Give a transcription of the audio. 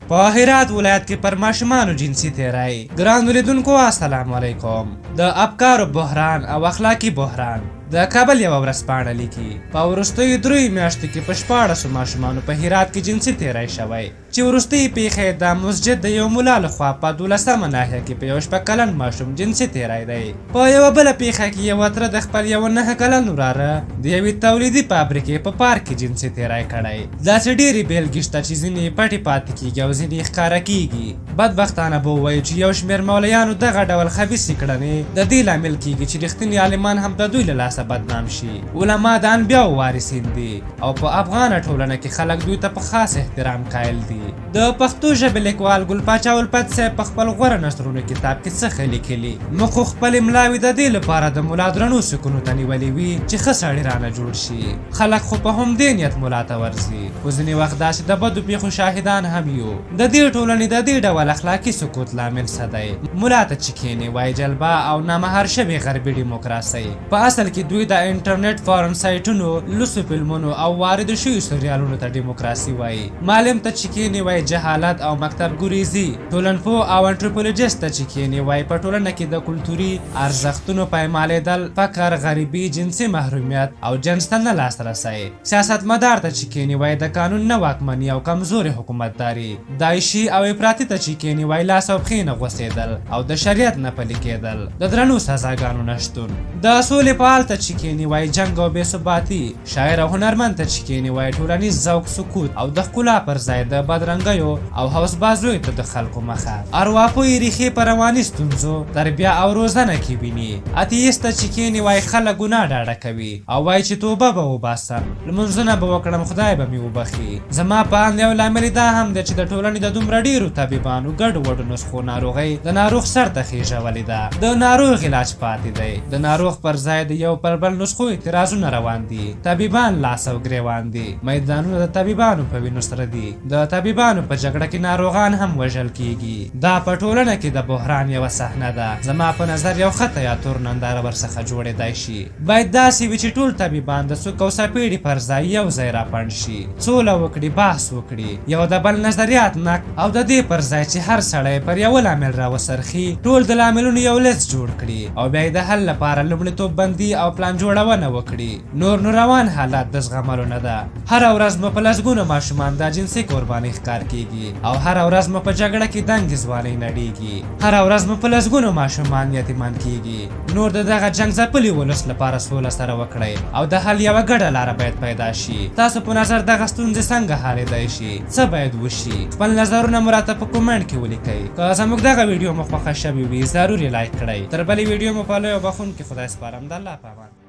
په هرات ولایت کې پر ماشومانو جنسي تیری. ګران اوریدونکو السلام علیکم. د افکارو بحران او اخلاقی بحران د کابل یوه ورځپاڼه لیکي په وروستیو 3 میاشتو کې په 14 ماشومانو په هرات کې جنسي تیری شوی چې وروستۍ پیښې د مسجد د یو ملا لخوا په 12مه ناحیه کې په یو 6 کلن ماشوم جنسي تیری دی. په یوه بله پیښه کې یوه تره د خپل یو 9 کلن وراره د یوې تولیدي فابریکې په پارک کې جنسي تیری کړی. داسې ډېرې بېلګې شته چې ځینې پټې پاتې کېږي او ځینې ښکاره کېږي. بدبختانه به ووایو چې یو شمېر مولویانو دغه ډول خبیثې کړنې د دې لامل کېږي چې رښتیني عالمان هم د دوی له لاسه بدنام شي. علما د انبیاو وارثین دي او په افغانه ټولنه کې خلک دوی ته په خاص احترام قایل دي. د پښتو ژبې لیکوال ګل پاچا الفت صاحب په خپل غوره نثرونو کتاب کې څه لیکلي. موږ خو خپلې ملاوې د دې لپاره د ملا درنو سکونو ته نیولې وي چې ښه سړی رانه جوړ شي. خلک خو په همدې نیت ملا ته ورځي. خو ځینې وخت داسې د بدو پیښو شاهدان هم یو. د دې ټولنې د دې ډول اخلاقي سقوط لامل څه دی؟ ملا ته چې کښېني وایي جلبه او نامهار شوې غربي ډیموکراسۍ. په اصل کې دوی د انټرنیټ فارن سایټونو، لوسو فلمونو او وارد شویو سریالونو ته ډیموکراسي وایي. معلم ته چې کښېني وایي جهالت او مکتب ګریزي. ټولنپوه او انټروپولوژیست ته چې کښېني وایي په ټولنه کې د کلتوري ارزښتونو پایمالېدل، فقر، غریبي، جنسي محرومیت او جنس ته نه لاسرسی. سیاستمدار ته چې کښېني وایي د قانون نه واکمني او کمزورې حکومتداري. داعشي او افراطي ته چې کښېني وایي لاس او پښې نه غوڅېدل او د شریعت نه پلي کېدل، د درنو سزاګانو نشتون. د سولې فعال ته چې کښېني وایي جنګ او بېثباتي. شاعر او هنرمند ته چې کښېني وایي ټولنیز ذوق سکوت او د ښکلا پر ځای د بدرنګیو او هوسبازیو ته د خلکو مخه. ارواپوهې ریښې په رواني ستونزو، تربیه او روزنه کې ویني. اتیست ته چې کښېني وایي خلک ګناه ډاډه کوي او وایي چې توبه به وباسم، لمونځونه به وکړم، خدای به مې وبخي. زما په اند یو لامل دا هم دی چې د ټولنې د دومره ډېرو طبیبانو ګډوډو نسخو ناروغۍ د ناروغ سر ته خېژولې ده. د ناروغ علاج پاتې دی. د ناروغ پر ځای د یو پر بل نسخو اعتراضونه روان دي. طبیبان لاس او ګریوان دي. میدانونه د طبیبانو په وینو سره دي. د طبیبانو په جګړه کې ناروغان هم وژل کیږي. دا په ټولنه کې د بحران یوه صحنه ده. زما په نظر یو ښه تیاتر ننداره ورڅخه جوړېدای شي. باید داسې وي چې ټول طبیبان د څوک او څپېړې پر ځای یو ځای راپنډ شي، سوله وکړي، بحث وکړي، یو د بل نظریات نقد او د دې پر ځای چې هر سړی پر یو لامل راوڅرخي، ټول د لاملونو یو لیست جوړ کړي او بیا یې د حل لپاره لومړیتوب بندي او پلان جوړونه وکړي. نور نو روان حالات د زغملو نه ده. هره ورځ مو په لسګونو ماشومان د جنسي قربانۍ ښکار کېږي او هره ورځ مو په جګړه کې دنګې ځوانۍ نړېږي. هره ورځ مو په لسګونو ماشومان یتیمان کېږي. نور د دغه جنګ ځپلي ولس لپاره سوله سره وکړئ او د حل یوه ګډه لاره باید پیدا شي. تاسو په نظر دغه ستونزې څنګه حلېدای شي؟ څه باید وشي؟ خپل نظرونه مو راته په کومنټ کې ولیکئ. که زموږ دغه ویډیو مو خوښه شوې وي ضرور یې لایک کړئ. تر بلې ویډیو مو په لوی او بخښونکي خدای سپارم. د الله په امان.